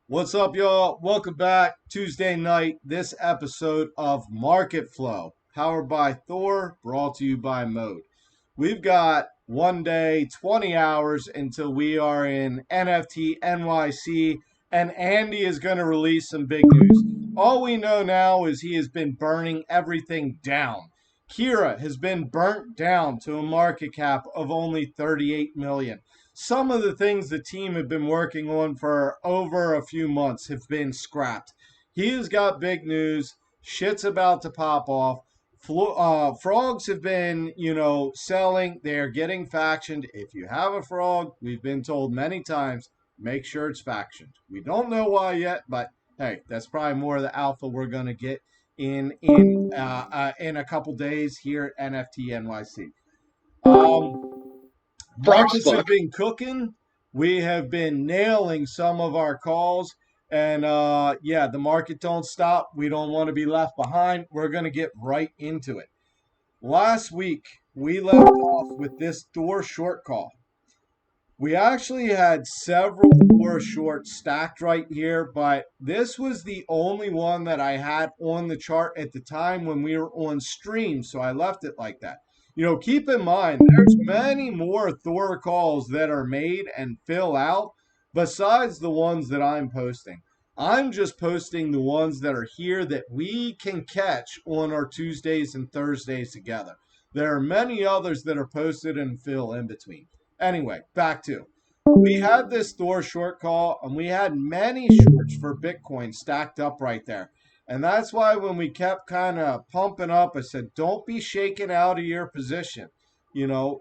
What's up, y'all? Welcome back. Tuesday night, this episode of Marketflow, powered by Thor, brought to you by Mode. We've got one day, 20 hours until we are in NFT NYC, and Andy is going to release some big news. All we know now is he has been burning everything down. Kira has been burnt down to a market cap of only 38 million. Some of the things the team have been working on for over a few months have been scrapped. He has got big news. Shit's about to pop off. Frogs have been, selling. They're getting factioned. If you have a frog, we've been told many times, make sure it's factioned. We don't know why yet, but hey, that's probably more of the alpha we're going to get in a couple days here at NFT NYC. Markets have been cooking. We have been nailing some of our calls. And yeah, the market don't stop. We don't want to be left behind. We're going to get right into it. Last week, we left off with this Thor short call. We actually had several Thor shorts stacked right here, but this was the only one that I had on the chart at the time when we were on stream, so I left it like that. Keep in mind, there's many more Thor calls that are made and fill out besides the ones that I'm posting. I'm just posting the ones that are here that we can catch on our Tuesdays and Thursdays together. There are many others that are posted and fill in between. Anyway, back to we had this Thor short call and we had many shorts for Bitcoin stacked up right there. And that's why when we kept kind of pumping up, I said, don't be shaken out of your position.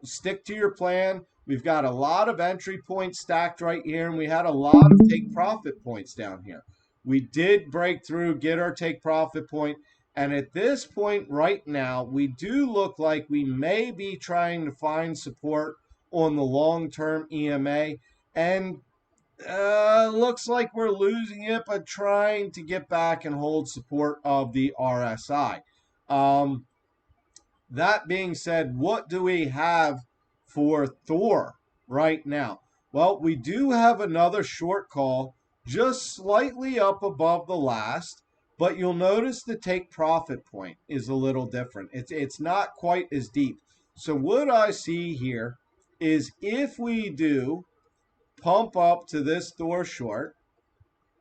Stick to your plan. We've got a lot of entry points stacked right here, and we had a lot of take profit points down here. We did break through, get our take profit point, and at this point right now, we do look like we may be trying to find support on the long-term EMA, and looks like we're losing it, but trying to get back and hold support of the RSI. That being said, what do we have for Thor right now? Well, we do have another short call just slightly up above the last, but you'll notice the take profit point is a little different. It's not quite as deep. So what I see here is if we do pump up to this Thor short,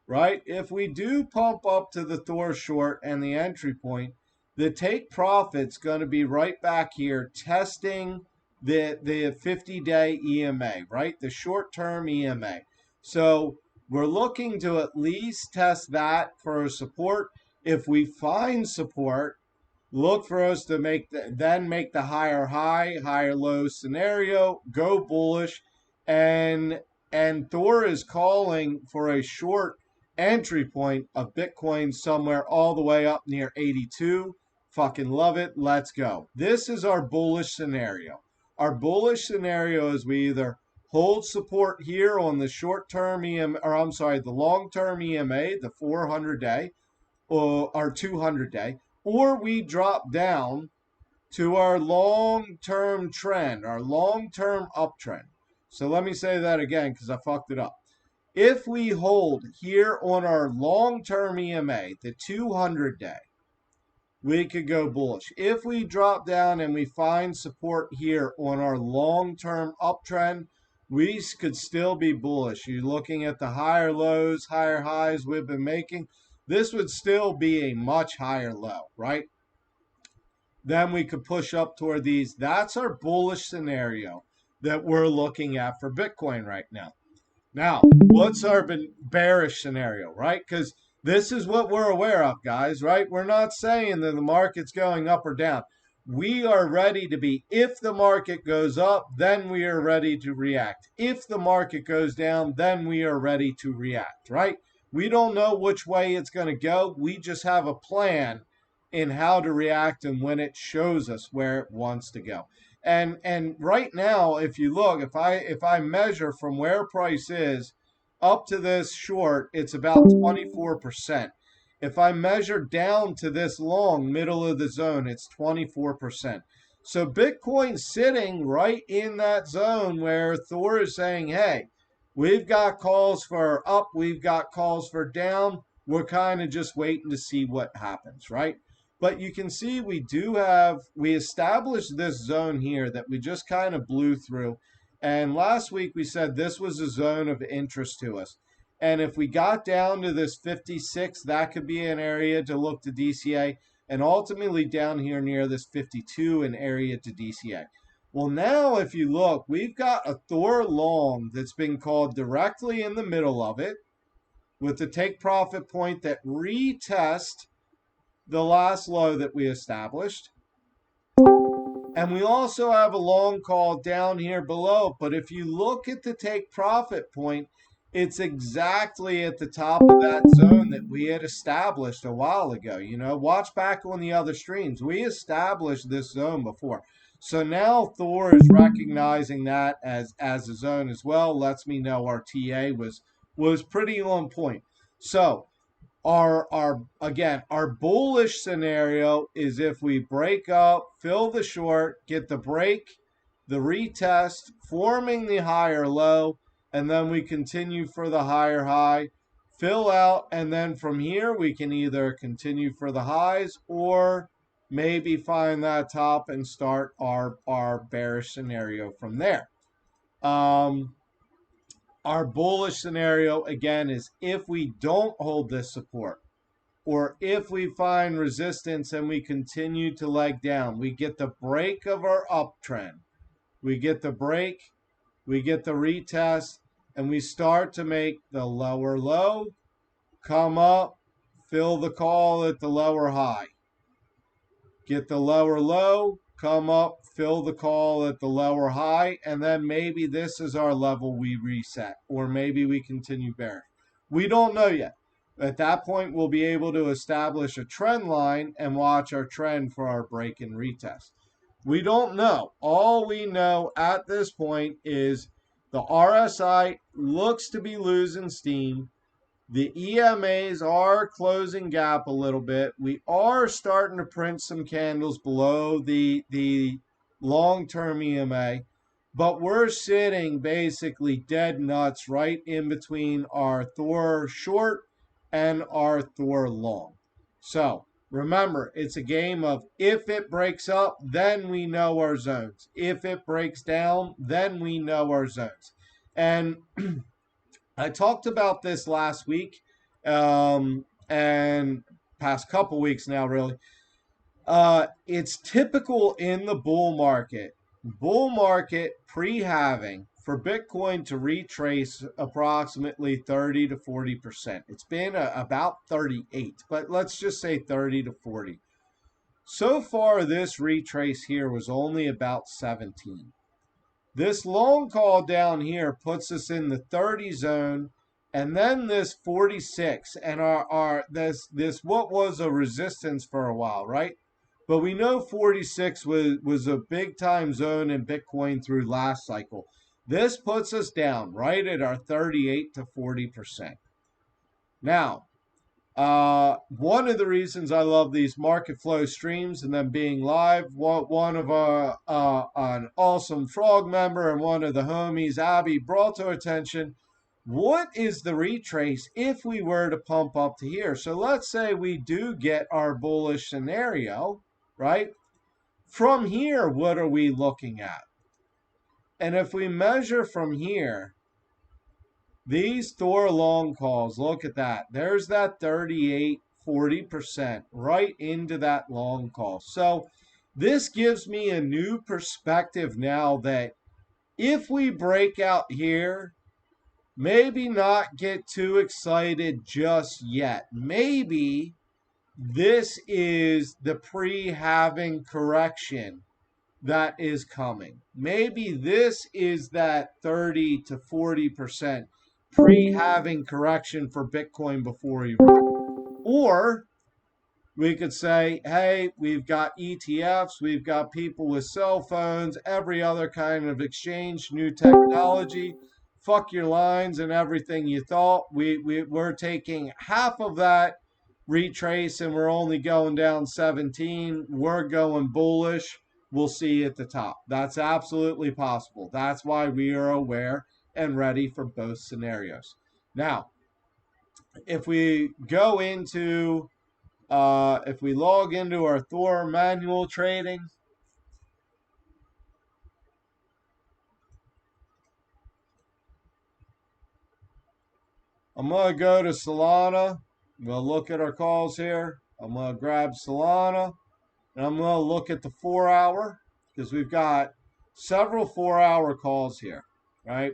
right? If we do pump up to the Thor short and the entry point, the take profit's going to be right back here testing the 50-day EMA, right? The short-term EMA. So we're looking to at least test that for support. If we find support, look for us to make the higher high, higher low scenario, go bullish, and Thor is calling for a short entry point of Bitcoin somewhere all the way up near 82. Fucking love it. Let's go. This is our bullish scenario. Our bullish scenario is we either hold support here on the short-term EMA, or I'm sorry, the long-term EMA, the 400-day or 200-day, or we drop down to our long-term trend, our long-term uptrend. So let me say that again because I fucked it up. If we hold here on our long-term EMA, the 200-day, we could go bullish. If we drop down and we find support here on our long-term uptrend, we could still be bullish. You're looking at the higher lows, higher highs we've been making. This would still be a much higher low, right? Then we could push up toward these. That's our bullish scenario that we're looking at for Bitcoin right now. Now, what's our bearish scenario, right? Because this is what we're aware of, guys, right? We're not saying that the market's going up or down. We are ready to be, if the market goes up, then we are ready to react. If the market goes down, then we are ready to react, right? We don't know which way it's going to go. We just have a plan in how to react and when it shows us where it wants to go. And right now, if you look, if I measure from where price is up to this short, it's about 24%. If I measure down to this long, middle of the zone, it's 24%. So Bitcoin's sitting right in that zone where Thor is saying, hey, We've got calls for up, we've got calls for down. We're kind of just waiting to see what happens, right? But you can see we established this zone here that we just kind of blew through. And last week we said this was a zone of interest to us. And if we got down to this 56, that could be an area to look to DCA. And ultimately down here near this 52, an area to DCA. Well, now if you look, we've got a Thor long that's been called directly in the middle of it with the take profit point that retest the last low that we established. And we also have a long call down here below. But if you look at the take profit point, it's exactly at the top of that zone that we had established a while ago. You know, watch back on the other streams. We established this zone before. So now Thor is recognizing that as a zone as well. Lets me know our TA was pretty on point. So our bullish scenario is if we break up, fill the short, get the break, the retest, forming the higher low, and then we continue for the higher high, fill out, and then from here we can either continue for the highs or maybe find that top and start our bearish scenario from there. Our bullish scenario again is if we don't hold this support, or if we find resistance and we continue to leg down, we get the break of our uptrend. We get the break, we get the retest, and we start to make the lower low, come up, fill the call at the lower high. Get the lower low, come up, fill the call at the lower high, and then maybe this is our level we reset, or maybe we continue bearish. We don't know yet. At that point, we'll be able to establish a trend line and watch our trend for our break and retest. We don't know. All we know at this point is the RSI looks to be losing steam. The EMAs are closing gap a little bit. We are starting to print some candles below the long-term EMA. But we're sitting basically dead nuts right in between our Thor short and our Thor long. So remember, it's a game of if it breaks up, then we know our zones. If it breaks down, then we know our zones. And I talked about this last week and past couple weeks now, really. It's typical in the bull market pre-halving for Bitcoin to retrace approximately 30 to 40%. It's been about 38, but let's just say 30 to 40. So far, this retrace here was only about 17. This long call down here puts us in the 30 zone, and then this 46, and this what was a resistance for a while, right? But we know 46 was a big time zone in Bitcoin through last cycle. This puts us down right at our 38 to 40%. Now, one of the reasons I love these Marketflow streams and them being live, one of an awesome frog member and one of the homies, Abby, brought to attention, what is the retrace if we were to pump up to here? So let's say we do get our bullish scenario, right? From here, what are we looking at? And if we measure from here, these Thor long calls, look at that. There's that 38, 40% right into that long call. So this gives me a new perspective now that if we break out here, maybe not get too excited just yet. Maybe this is the pre-halving correction that is coming. Maybe this is that 30 to 40% pre-halving correction for Bitcoin before he. Or we could say, hey, we've got ETFs, we've got people with cell phones, every other kind of exchange, new technology. Fuck your lines and everything you thought. We're taking half of that retrace and we're only going down 17. We're going bullish. We'll see at the top. That's absolutely possible. That's why we are aware and ready for both scenarios. Now, if we go into, if we log into our Thor manual trading, I'm going to go to Solana. I'm going to look at our calls here. I'm going to grab Solana, and I'm going to look at the 4-hour because we've got several 4-hour calls here, right?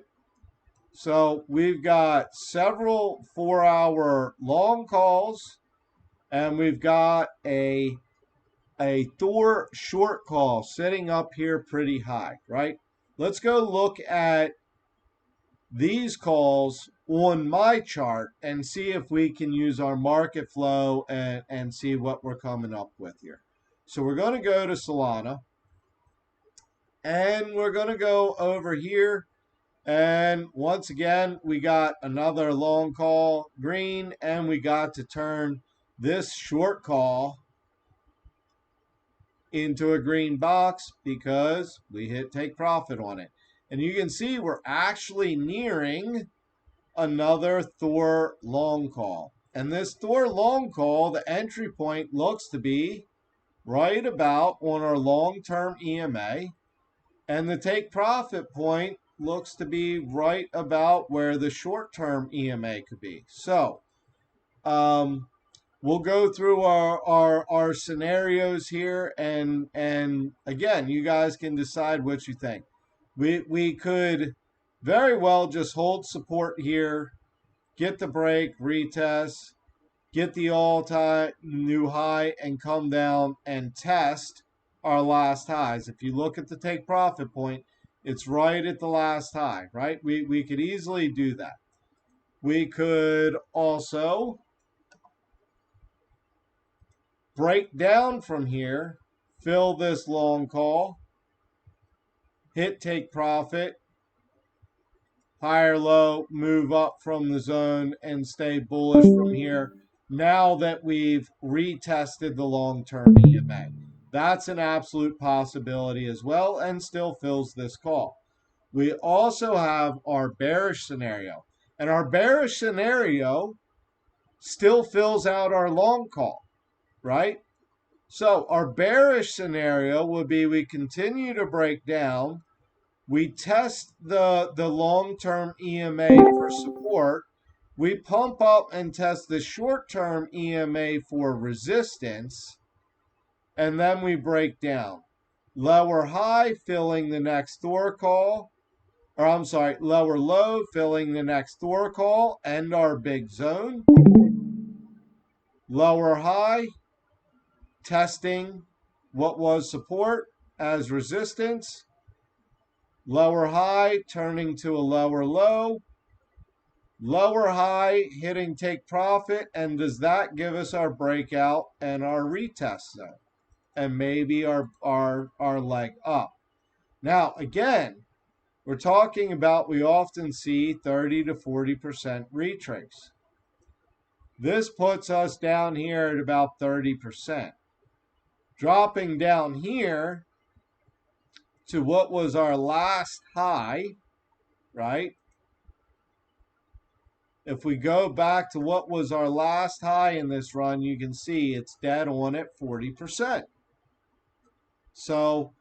So we've got several 4-hour long calls, and we've got a Thor short call sitting up here pretty high, right? Let's go look at these calls on my chart and see if we can use our market flow and see what we're coming up with here. So we're going to go to Solana, and we're going to go over here. And once again, we got another long call green, and we got to turn this short call into a green box because we hit take profit on it. And you can see we're actually nearing another Thor long call. And this Thor long call, the entry point looks to be right about on our long-term EMA. And the take profit point looks to be right about where the short-term EMA could be. So we'll go through our scenarios here, and again, you guys can decide what you think. We could very well just hold support here, get the break, retest, get the all-time new high, and come down and test our last highs. If you look at the take profit point, it's right at the last high, right? We could easily do that. We could also break down from here, fill this long call, hit take profit, higher low, move up from the zone, and stay bullish from here now that we've retested the long-term EMA. That's an absolute possibility as well, and still fills this call. We also have our bearish scenario, and our bearish scenario still fills out our long call, right? So our bearish scenario would be we continue to break down, we test the long-term EMA for support, we pump up and test the short-term EMA for resistance, and then we break down. Lower high filling the next Thor call, or I'm sorry, lower low filling the next Thor call and our big zone. Lower high testing what was support as resistance. Lower high turning to a lower low. Lower high hitting take profit. And does that give us our breakout and our retest zone? And maybe our leg up. Now, again, we're talking about we often see 30 to 40% retrace. This puts us down here at about 30%. Dropping down here to what was our last high, right? If we go back to what was our last high in this run, you can see it's dead on at 40%. So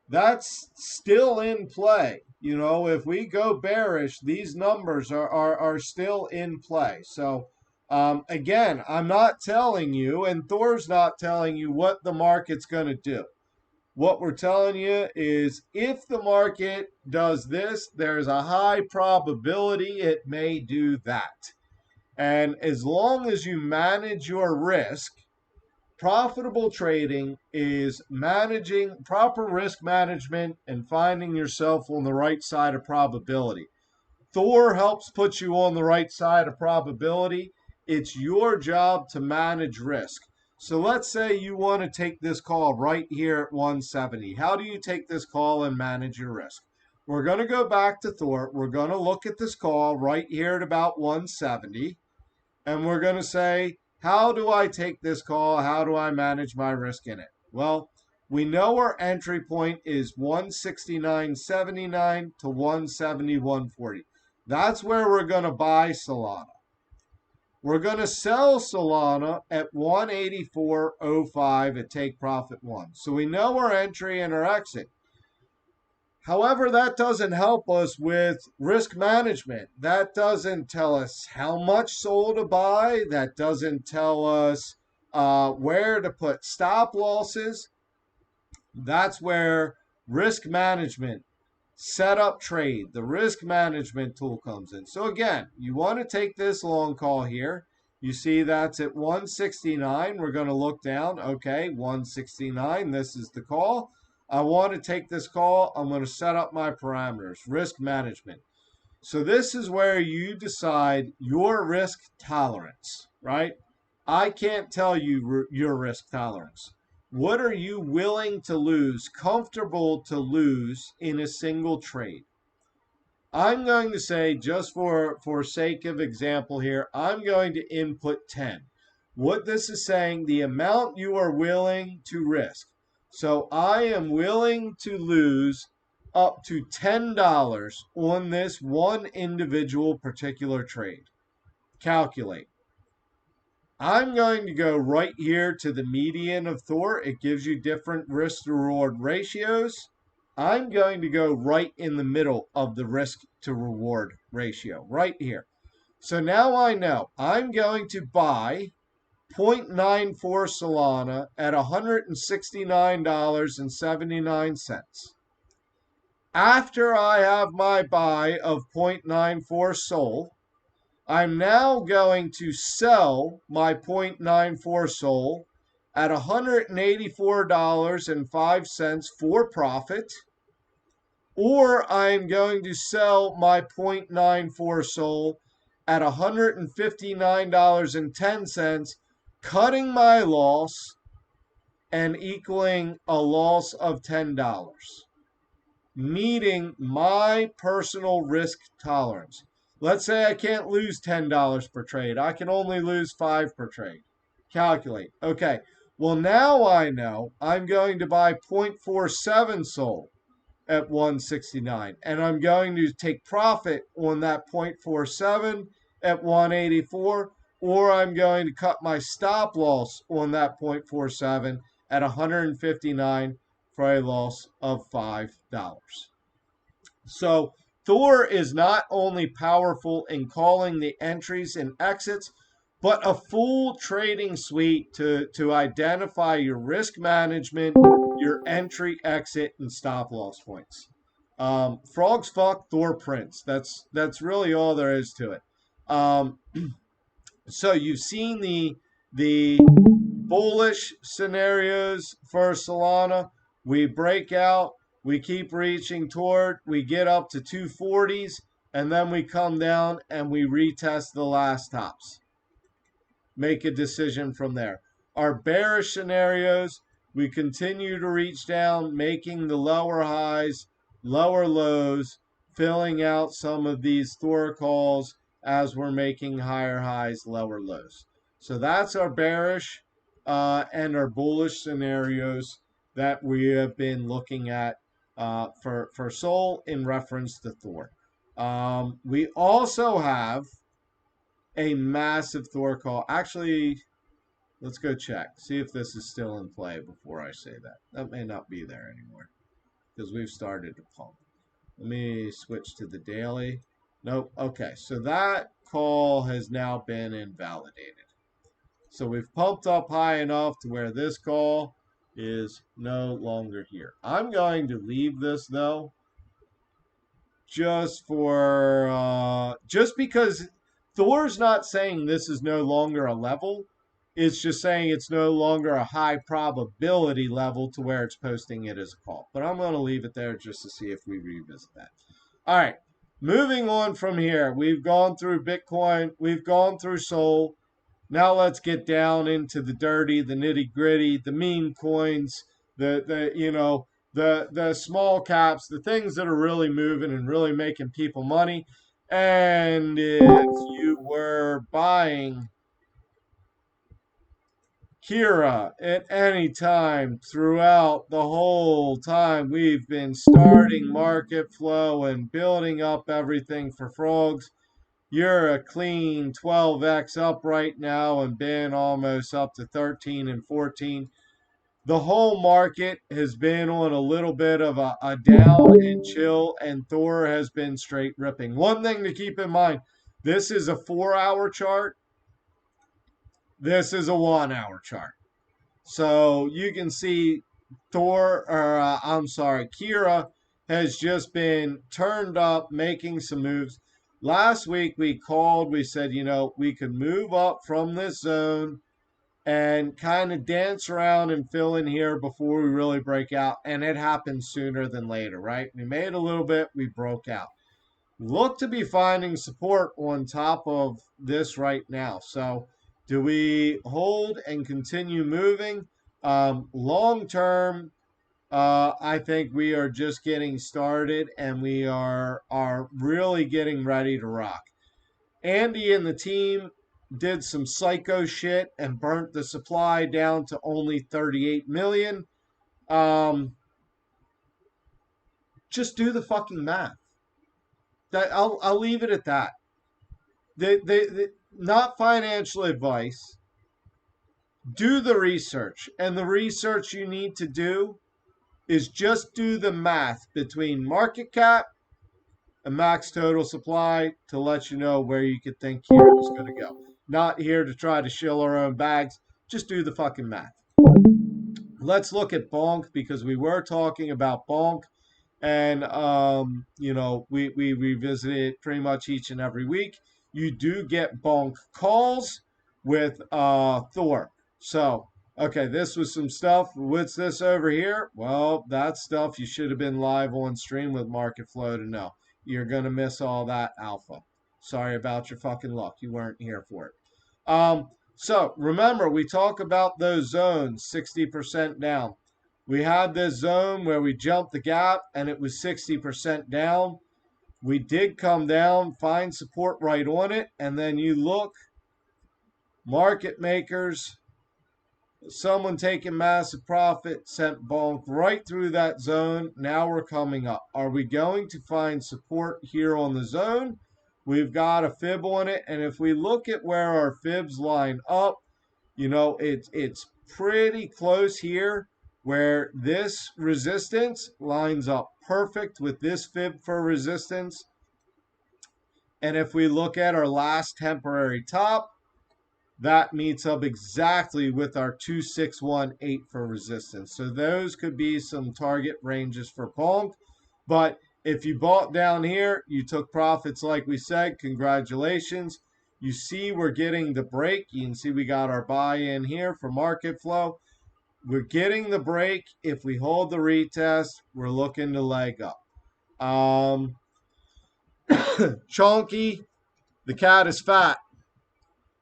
that's still in play. You know, if we go bearish, these numbers are still in play. So again, I'm not telling you, and Thor's not telling you what the market's going to do. What we're telling you is if the market does this, there's a high probability it may do that. And as long as you manage your risk, profitable trading is managing proper risk management and finding yourself on the right side of probability. Thor helps put you on the right side of probability. It's your job to manage risk. So let's say you want to take this call right here at 170. How do you take this call and manage your risk? We're going to go back to Thor. We're going to look at this call right here at about 170. And we're going to say, how do I take this call? How do I manage my risk in it? Well, we know our entry point is 169.79 to 171.40. That's where we're going to buy Solana. We're going to sell Solana at 184.05 at take profit 1. So we know our entry and our exit. However, that doesn't help us with risk management. That doesn't tell us how much SOL to buy. That doesn't tell us where to put stop losses. That's where risk management, set up trade, the risk management tool comes in. So again, you want to take this long call here. You see that's at 169. We're going to look down. Okay, 169. This is the call. I want to take this call. I'm going to set up my parameters, risk management. So this is where you decide your risk tolerance, right? I can't tell you your risk tolerance. What are you willing to lose, comfortable to lose in a single trade? I'm going to say, just for sake of example here, I'm going to input 10. What this is saying, the amount you are willing to risk. So I am willing to lose up to $10 on this one individual particular trade. Calculate. I'm going to go right here to the median of Thor. It gives you different risk to reward ratios. I'm going to go right in the middle of the risk to reward ratio, right here. So now I know I'm going to buy 0.94 Solana at $169.79. After I have my buy of 0.94 SOL, I'm now going to sell my 0.94 SOL at $184.05 for profit, or I'm going to sell my 0.94 SOL at $159.10, cutting my loss and equaling a loss of $10, meeting my personal risk tolerance. Let's say I can't lose $10 per trade. I can only lose 5 per trade. Calculate. Okay. Well, now I know I'm going to buy 0.47 SOL at 169, and I'm going to take profit on that 0.47 at 184, or I'm going to cut my stop loss on that 0.47 at 159 for a loss of $5. So Thor is not only powerful in calling the entries and exits, but a full trading suite to identify your risk management, your entry, exit, and stop loss points. Frogs fuck, Thor prints. That's really all there is to it. So you've seen the bullish scenarios for Solana. We break out, we keep reaching toward, we get up to 240s, and then we come down and we retest the last tops. Make a decision from there. Our bearish scenarios, we continue to reach down, making the lower highs, lower lows, filling out some of these Thor calls as we're making higher highs, lower lows. So that's our bearish and our bullish scenarios that we have been looking at for SOL in reference to Thor. We also have a massive Thor call. Actually, let's go check. See if this is still in play before I say that. That may not be there anymore because we've started to pump. Let me switch to the daily. Nope. Okay, so that call has now been invalidated. So we've pumped up high enough to where this call is no longer here. I'm going to leave this though, just because Thor's not saying this is no longer a level. It's just saying it's no longer a high probability level to where it's posting it as a call. But I'm going to leave it there just to see if we revisit that. All right. Moving on from here. We've gone through Bitcoin. We've gone through SOL. Now let's get down into the dirty, the nitty gritty, the meme coins, the small caps, the things that are really moving and really making people money. And if you were buying Kira, at any time throughout the whole time we've been starting Marketflow and building up everything for frogs, you're a clean 12x up right now and been almost up to 13 and 14. The whole market has been on a little bit of a down and chill, and Thor has been straight ripping. One thing to keep in mind, this is a 4 hour chart. This is a 1 hour chart. So you can see Kira has just been turned up, making some moves. Last week we said, we could move up from this zone and kind of dance around and fill in here before we really break out. And it happened sooner than later, right? We made a little bit, we broke out. Look to be finding support on top of this right now. So, do we hold and continue moving? Long term, I think we are just getting started and we are really getting ready to rock. Andy and the team did some psycho shit and burnt the supply down to only 38 million. Um, just do the fucking math. I'll leave it at that. Not financial advice. Do the research, and the research you need to do is just do the math between market cap and max total supply to let you know where you could think here is going to go. Not here to try to shill our own bags. Just do the fucking math. Let's look at Bonk because we were talking about Bonk. And, we revisit it pretty much each and every week. You do get Bonk calls with Thor. So, okay, this was some stuff. What's this over here? Well, that's stuff you should have been live on stream with Marketflow to know. You're going to miss all that alpha. Sorry about your fucking luck. You weren't here for it. So remember, we talk about those zones, 60% down. We had this zone where we jumped the gap and it was 60% down. We did come down, find support right on it, and then you look, market makers, someone taking massive profit sent Bonk right through that zone. Now we're coming up. Are we going to find support here on the zone? We've got a fib on it, and if we look at where our fibs line up, it's pretty close here where this resistance lines up perfect with this fib for resistance. And if we look at our last temporary top, that meets up exactly with our 2618 for resistance. So those could be some target ranges for Bonk. But if you bought down here, you took profits like we said, congratulations. You see we're getting the break. You can see we got our buy-in here for Marketflow. We're getting the break. If we hold the retest, we're looking to leg up. Chonky, the cat is fat.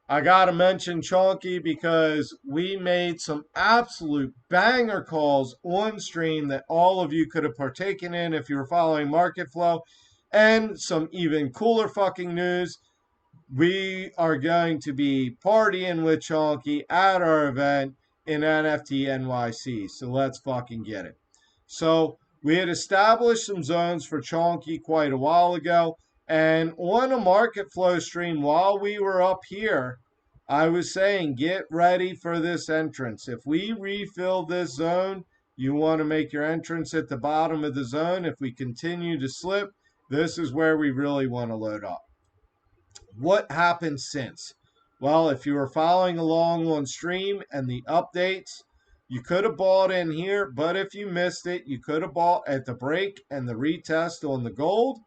I got to mention Chonky because we made some absolute banger calls on stream that all of you could have partaken in if you were following Marketflow. And some even cooler fucking news. We are going to be partying with Chonky at our event in NFT NYC. So let's fucking get it. So we had established some zones for Chonky quite a while ago. And on a Marketflow stream while we were up here, I was saying, get ready for this entrance. If we refill this zone, you want to make your entrance at the bottom of the zone. If we continue to slip, this is where we really want to load up. What happened since? Well, if you were following along on stream and the updates, you could have bought in here, but if you missed it, you could have bought at the break and the retest on the gold.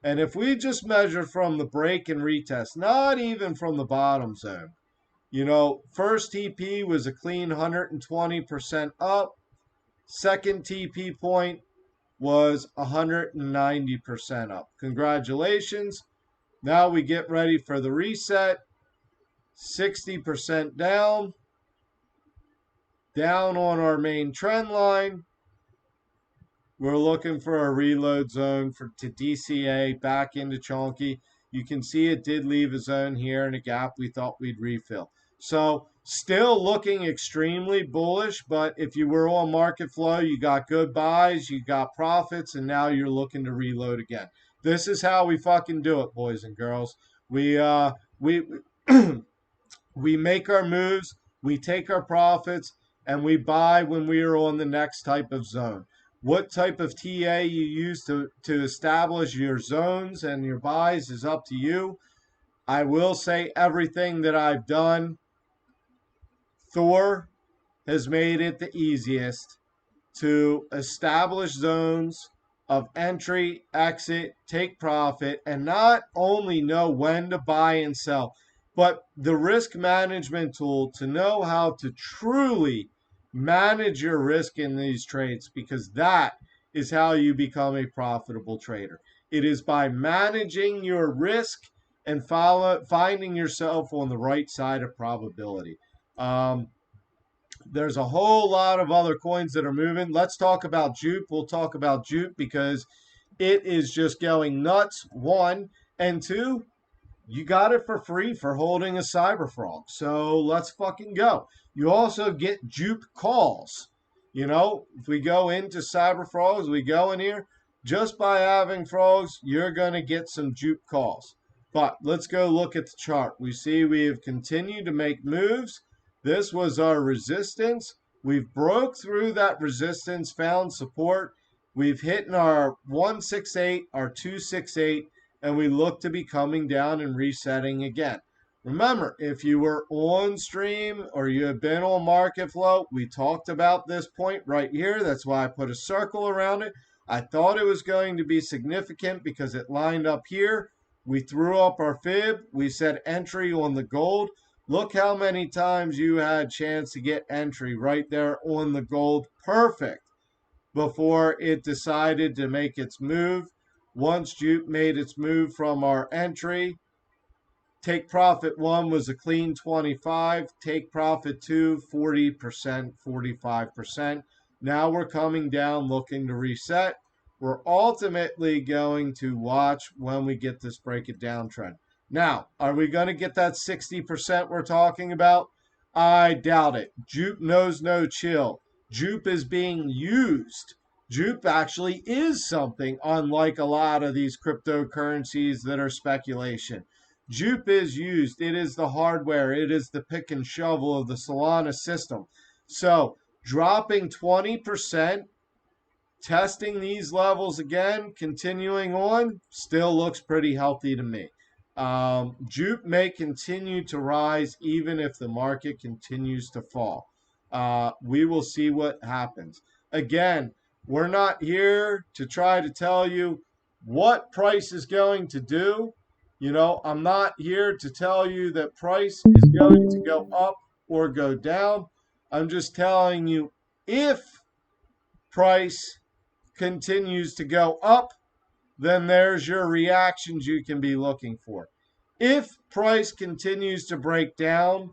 And if we just measure from the break and retest, not even from the bottom zone, first TP was a clean 120% up. Second TP point was 190% up. Congratulations. Now we get ready for the reset. 60% down. Down on our main trend line. We're looking for a reload zone to DCA back into Chonky. You can see it did leave a zone here and a gap we thought we'd refill. So still looking extremely bullish, but if you were on Marketflow, you got good buys, you got profits, and now you're looking to reload again. This is how we fucking do it, boys and girls. We we make our moves, we take our profits, and we buy when we are on the next type of zone. What type of TA you use to establish your zones and your buys is up to you. I will say everything that I've done, Thor has made it the easiest to establish zones of entry, exit, take profit, and not only know when to buy and sell, but the risk management tool to know how to truly manage your risk in these trades, because that is how you become a profitable trader. It is by managing your risk and finding yourself on the right side of probability. Um, there's a whole lot of other coins that are moving. Let's talk about Jupe. We'll talk about Jupe because it is just going nuts. One, and two, you got it for free for holding a cyber frog. So let's fucking go. You also get Jupe calls. You know, if we go into cyber frogs, we go in here. Just by having frogs, you're going to get some Jupe calls. But let's go look at the chart. We see we have continued to make moves. This was our resistance. We've broke through that resistance, found support. We've hit our 168, our 268, and we look to be coming down and resetting again. Remember, if you were on stream or you have been on Marketflow, we talked about this point right here. That's why I put a circle around it. I thought it was going to be significant because it lined up here. We threw up our fib. We said entry on the gold. Look how many times you had chance to get entry right there on the gold. Perfect. Before it decided to make its move. Once Jupe made its move from our entry, take profit one was a clean 25. Take profit two, 40%, 45%. Now we're coming down looking to reset. We're ultimately going to watch when we get this break it down trend. Now, are we going to get that 60% we're talking about? I doubt it. Jupe knows no chill. Jupe is being used. Jupe actually is something unlike a lot of these cryptocurrencies that are speculation. Jupe is used. It is the hardware. It is the pick and shovel of the Solana system. So dropping 20%, testing these levels again, continuing on, still looks pretty healthy to me. Jupe may continue to rise even if the market continues to fall. We will see what happens. Again, we're not here to try to tell you what price is going to do. You know, I'm not here to tell you that price is going to go up or go down. I'm just telling you if price continues to go up, then there's your reactions you can be looking for. If price continues to break down,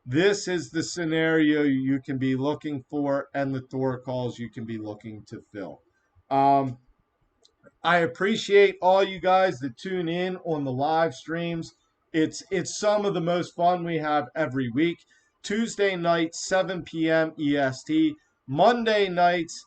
this is the scenario you can be looking for and the Thor calls you can be looking to fill. I appreciate all you guys that tune in on the live streams. It's some of the most fun we have every week. Tuesday nights, 7 p.m. EST. Monday nights,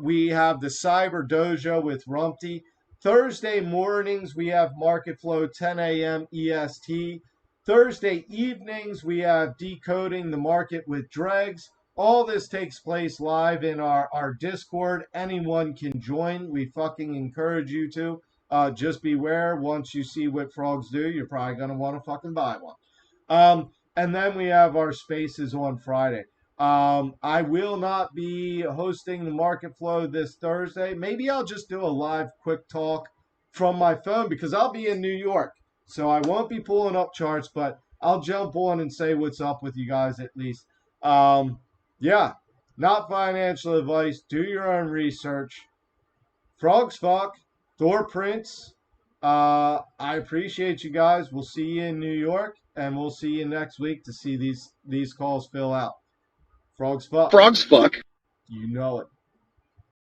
we have the Cyber Dojo with Rumpty. Thursday mornings, we have Marketflow, 10 a.m. EST. Thursday evenings, we have Decoding the Market with Dregs. All this takes place live in our Discord. Anyone can join. We fucking encourage you to. Just beware, once you see what frogs do, you're probably going to want to fucking buy one. And then we have our spaces on Friday. I will not be hosting the Market Flow this Thursday. Maybe I'll just do a live quick talk from my phone because I'll be in New York. So I won't be pulling up charts, but I'll jump on and say what's up with you guys at least. Yeah, not financial advice. Do your own research. Frogs fuck. Thor Prince. I appreciate you guys. We'll see you in New York, and we'll see you next week to see these calls fill out. Frogs fuck. Frogs fuck. You know it.